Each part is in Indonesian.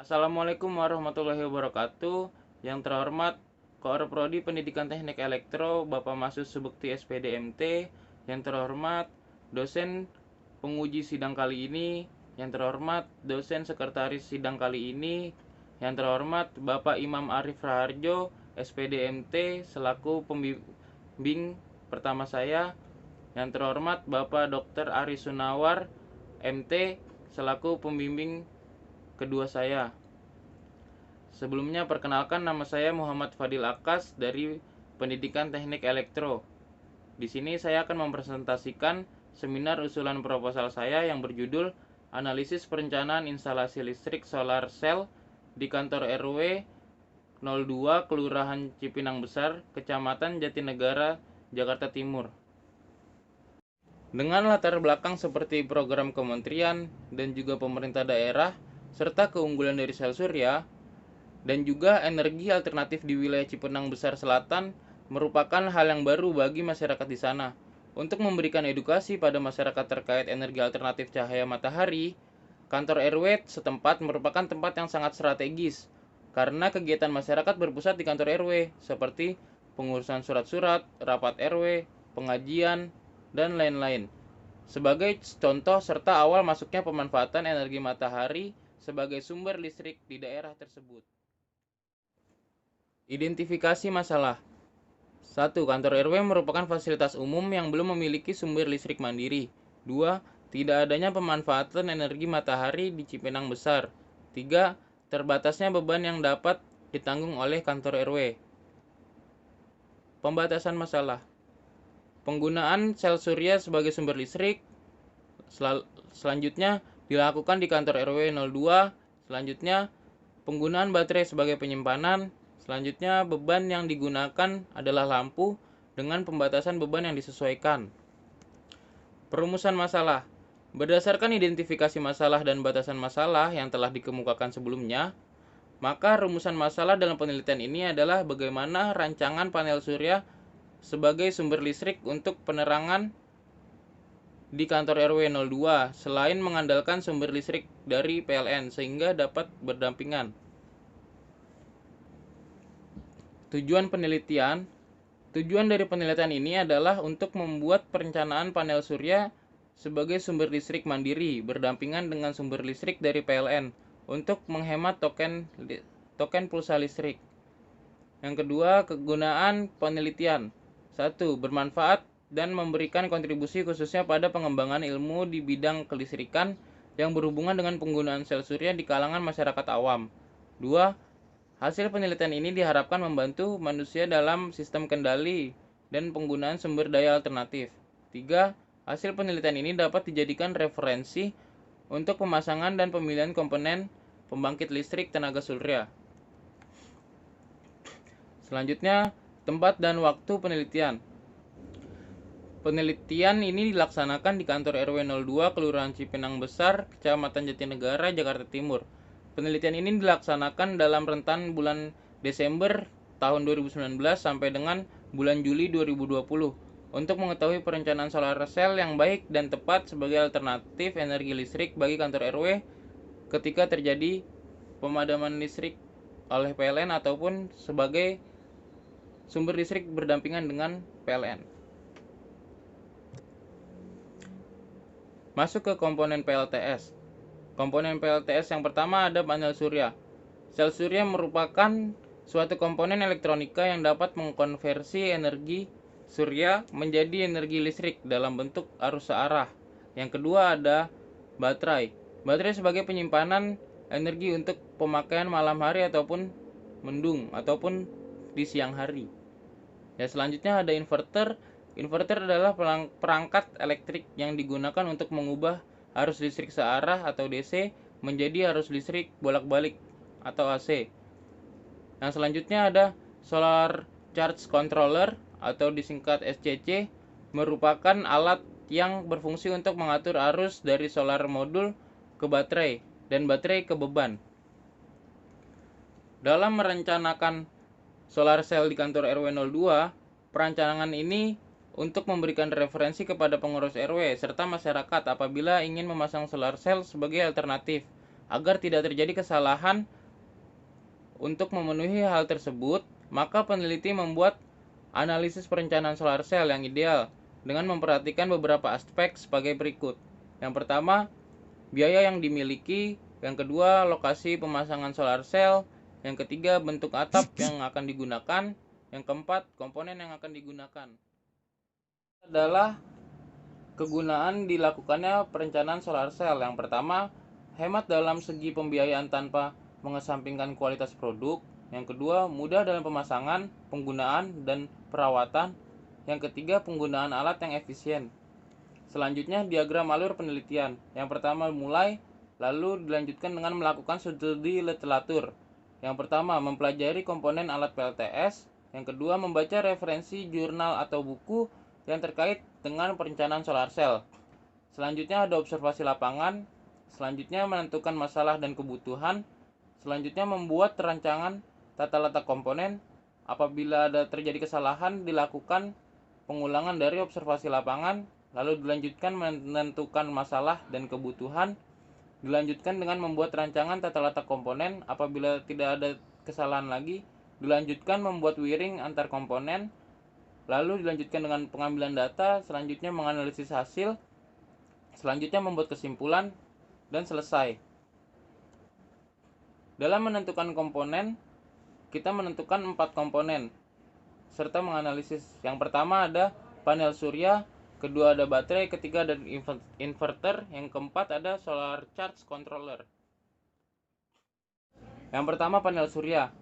Assalamualaikum warahmatullahi wabarakatuh. Yang terhormat Koor Prodi Pendidikan Teknik Elektro Bapak Masus Subekti SPD MT. Yang terhormat dosen penguji sidang kali ini. Yang terhormat dosen sekretaris sidang kali ini. Yang terhormat Bapak Imam Arif Raharjo SPD MT selaku pembimbing pertama saya. Yang terhormat Bapak Dr. Ari Sunawar MT selaku pembimbing kedua saya. Sebelumnya perkenalkan, nama saya Muhammad Fadil Akas dari Pendidikan Teknik Elektro. Di sini saya akan mempresentasikan seminar usulan proposal saya yang berjudul Analisis Perencanaan Instalasi Listrik Solar Cell di Kantor RW 02 Kelurahan Cipinang Besar, Kecamatan Jatinegara, Jakarta Timur. Dengan latar belakang seperti program kementerian dan juga pemerintah daerah, serta keunggulan dari sel surya, dan juga energi alternatif di wilayah Cipinang Besar Selatan merupakan hal yang baru bagi masyarakat di sana. Untuk memberikan edukasi pada masyarakat terkait energi alternatif cahaya matahari, kantor RW setempat merupakan tempat yang sangat strategis karena kegiatan masyarakat berpusat di kantor RW seperti pengurusan surat-surat, rapat RW, pengajian, dan lain-lain. Sebagai contoh serta awal masuknya pemanfaatan energi matahari sebagai sumber listrik di daerah tersebut. Identifikasi masalah. 1. Kantor RW merupakan fasilitas umum yang belum memiliki sumber listrik mandiri. 2. Tidak adanya pemanfaatan energi matahari di Cipinang Besar. 3. Terbatasnya beban yang dapat ditanggung oleh kantor RW. Pembatasan masalah. Penggunaan sel surya sebagai sumber listrik selanjutnya dilakukan di kantor RW 02. Selanjutnya penggunaan baterai sebagai penyimpanan. Selanjutnya beban yang digunakan adalah lampu dengan pembatasan beban yang disesuaikan. Perumusan masalah. Berdasarkan identifikasi masalah dan batasan masalah yang telah dikemukakan sebelumnya, maka rumusan masalah dalam penelitian ini adalah bagaimana rancangan panel surya sebagai sumber listrik untuk penerangan di kantor RW 02 selain mengandalkan sumber listrik dari PLN sehingga dapat berdampingan. Tujuan penelitian. Tujuan dari penelitian ini adalah untuk membuat perencanaan panel surya sebagai sumber listrik mandiri berdampingan dengan sumber listrik dari PLN untuk menghemat token pulsa listrik. Yang kedua, kegunaan penelitian. 1. Bermanfaat dan memberikan kontribusi khususnya pada pengembangan ilmu di bidang kelistrikan yang berhubungan dengan penggunaan sel surya di kalangan masyarakat awam. 2. Hasil penelitian ini diharapkan membantu manusia dalam sistem kendali dan penggunaan sumber daya alternatif. 3. Hasil penelitian ini dapat dijadikan referensi untuk pemasangan dan pemilihan komponen pembangkit listrik tenaga surya. Selanjutnya, tempat dan waktu penelitian. Penelitian ini dilaksanakan di kantor RW 02 Kelurahan Cipinang Besar, Kecamatan Jatinegara, Jakarta Timur. Penelitian ini dilaksanakan dalam rentan bulan Desember tahun 2019 sampai dengan bulan Juli 2020 untuk mengetahui perencanaan solar cell yang baik dan tepat sebagai alternatif energi listrik bagi kantor RW ketika terjadi pemadaman listrik oleh PLN ataupun sebagai sumber listrik berdampingan dengan PLN. Masuk ke komponen PLTS. Komponen PLTS yang pertama ada panel surya. Sel surya merupakan suatu komponen elektronika yang dapat mengkonversi energi surya menjadi energi listrik dalam bentuk arus searah. Yang kedua ada baterai. Baterai sebagai penyimpanan energi untuk pemakaian malam hari ataupun mendung ataupun di siang hari. Ya, selanjutnya ada inverter. Inverter adalah perangkat elektrik yang digunakan untuk mengubah arus listrik searah atau DC menjadi arus listrik bolak-balik atau AC. Yang selanjutnya ada Solar Charge Controller atau disingkat SCC, merupakan alat yang berfungsi untuk mengatur arus dari solar modul ke baterai dan baterai ke beban. Dalam merencanakan solar cell di kantor RW 02, perencanaan ini untuk memberikan referensi kepada pengurus RW serta masyarakat apabila ingin memasang solar cell sebagai alternatif Agar tidak terjadi kesalahan untuk memenuhi hal tersebut, maka peneliti membuat analisis perencanaan solar cell yang ideal dengan memperhatikan beberapa aspek sebagai berikut. Yang pertama, biaya yang dimiliki. Yang kedua, lokasi pemasangan solar cell. Yang ketiga, bentuk atap yang akan digunakan. Yang keempat, komponen yang akan digunakan. Adalah kegunaan dilakukannya perencanaan solar cell. Yang pertama, hemat dalam segi pembiayaan tanpa mengesampingkan kualitas produk. Yang kedua, mudah dalam pemasangan, penggunaan, dan perawatan. Yang ketiga, penggunaan alat yang efisien. Selanjutnya, diagram alur penelitian. Yang pertama, mulai, lalu dilanjutkan dengan melakukan studi literatur. Yang pertama, mempelajari komponen alat PLTS. Yang kedua, membaca referensi jurnal atau buku yang terkait dengan perencanaan solar cell. Selanjutnya, ada observasi lapangan. Selanjutnya, menentukan masalah dan kebutuhan. Selanjutnya, membuat rancangan tata letak komponen. Apabila ada terjadi kesalahan, dilakukan pengulangan dari observasi lapangan. Lalu dilanjutkan menentukan masalah dan kebutuhan. Dilanjutkan dengan membuat rancangan tata letak komponen. Apabila tidak ada kesalahan lagi, dilanjutkan membuat wiring antar komponen. Lalu dilanjutkan dengan pengambilan data. Selanjutnya menganalisis hasil. Selanjutnya membuat kesimpulan dan selesai. Dalam menentukan komponen, kita menentukan 4 komponen serta menganalisis. Yang pertama ada panel surya, kedua ada baterai, ketiga ada inverter, yang keempat ada solar charge controller. Yang pertama panel surya.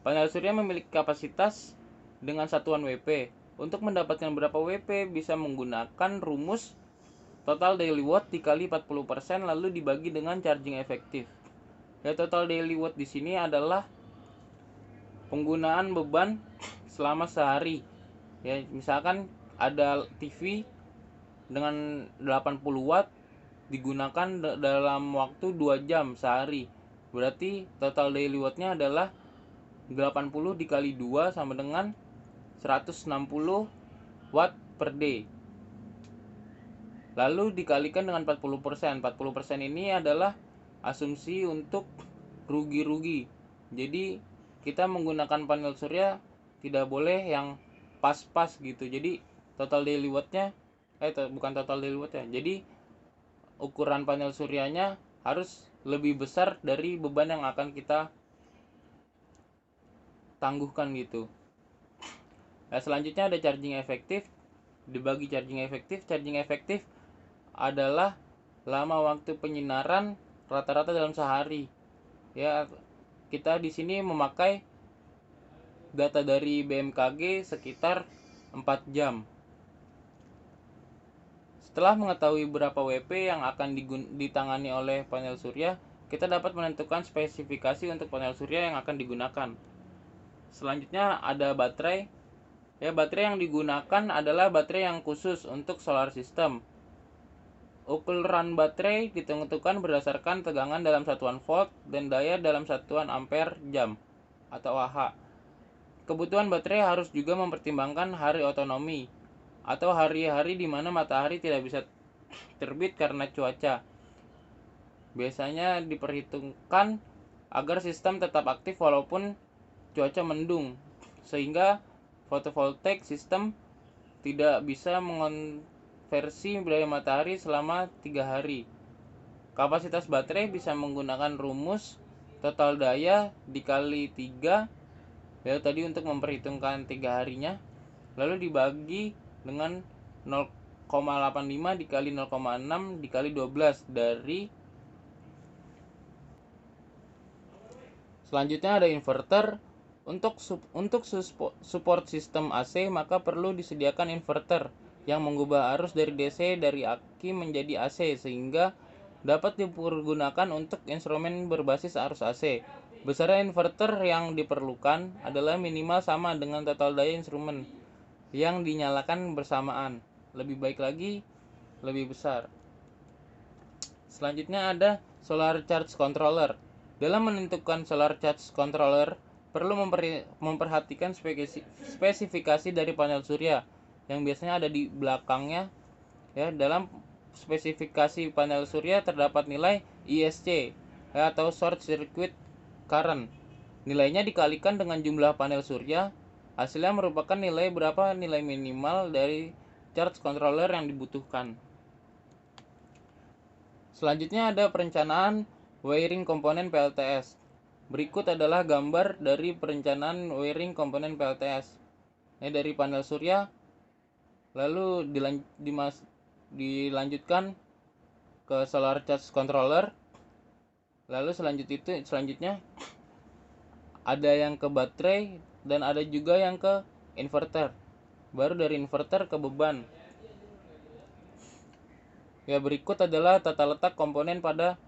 Panel surya memiliki kapasitas dengan satuan WP. Untuk mendapatkan berapa WP bisa menggunakan rumus total daily watt dikali 40% lalu dibagi dengan charging efektif. Ya, total daily watt di sini adalah penggunaan beban selama sehari. Ya, misalkan ada TV dengan 80 watt digunakan dalam waktu 2 jam sehari. Berarti total daily watt-nya adalah 80 dikali 2 sama dengan 160 watt per day. Lalu dikalikan dengan 40%. 40% ini adalah asumsi untuk rugi-rugi. Jadi kita menggunakan panel surya tidak boleh yang pas-pas gitu. Jadi total daily watt-nya bukan total daily watt ya. Jadi ukuran panel suryanya harus lebih besar dari beban yang akan kita tangguhkan gitu. Nah, selanjutnya ada charging efektif. Dibagi charging efektif adalah lama waktu penyinaran rata-rata dalam sehari. Ya, kita di sini memakai data dari BMKG sekitar 4 jam. Setelah mengetahui berapa WP yang akan ditangani oleh panel surya, kita dapat menentukan spesifikasi untuk panel surya yang akan digunakan. Selanjutnya ada baterai. Ya, baterai yang digunakan adalah baterai yang khusus untuk solar system. Ukuran baterai ditentukan berdasarkan tegangan dalam satuan volt dan daya dalam satuan ampere jam atau Ah. Kebutuhan baterai harus juga mempertimbangkan hari otonomi atau hari-hari di mana matahari tidak bisa terbit karena cuaca. Biasanya diperhitungkan agar sistem tetap aktif walaupun cuaca mendung, sehingga photovoltaic system tidak bisa mengonversi daya matahari selama 3 hari. Kapasitas baterai bisa menggunakan rumus total daya dikali 3, ya tadi untuk memperhitungkan 3 harinya, lalu dibagi dengan 0,85 dikali 0,6 dikali 12 dari. Selanjutnya ada inverter. Untuk support sistem AC, maka perlu disediakan inverter yang mengubah arus dari DC dari aki menjadi AC sehingga dapat dipergunakan untuk instrumen berbasis arus AC. Besar inverter yang diperlukan adalah minimal sama dengan total daya instrumen yang dinyalakan bersamaan. Lebih baik lagi, lebih besar. Selanjutnya ada solar charge controller. Dalam menentukan solar charge controller, perlu memperhatikan spesifikasi dari panel surya yang biasanya ada di belakangnya. Ya, dalam spesifikasi panel surya terdapat nilai ISC atau short circuit current. Nilainya dikalikan dengan jumlah panel surya. Hasilnya merupakan nilai minimal dari charge controller yang dibutuhkan. Selanjutnya ada perencanaan wiring komponen PLTS. Berikut adalah gambar dari perencanaan wiring komponen PLTS. Ini dari panel surya, lalu dilanjutkan ke solar charge controller, lalu selanjutnya ada yang ke baterai dan ada juga yang ke inverter, baru dari inverter ke beban. Ya, berikut adalah tata letak komponen pada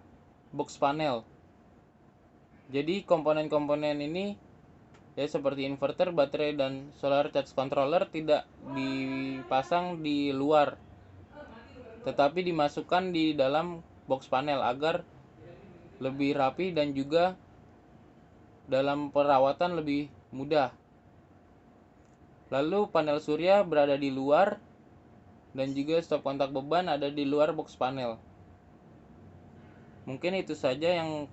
box panel. Jadi komponen-komponen ini ya seperti inverter, baterai, dan solar charge controller tidak dipasang di luar, tetapi dimasukkan di dalam box panel agar lebih rapi dan juga dalam perawatan lebih mudah. Lalu panel surya berada di luar dan juga stop kontak beban ada di luar box panel. Mungkin itu saja yang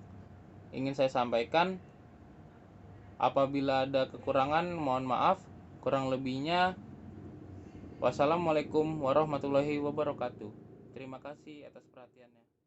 ingin saya sampaikan. Apabila ada kekurangan, mohon maaf. Kurang lebihnya, wassalamualaikum warahmatullahi wabarakatuh. Terima kasih atas perhatiannya.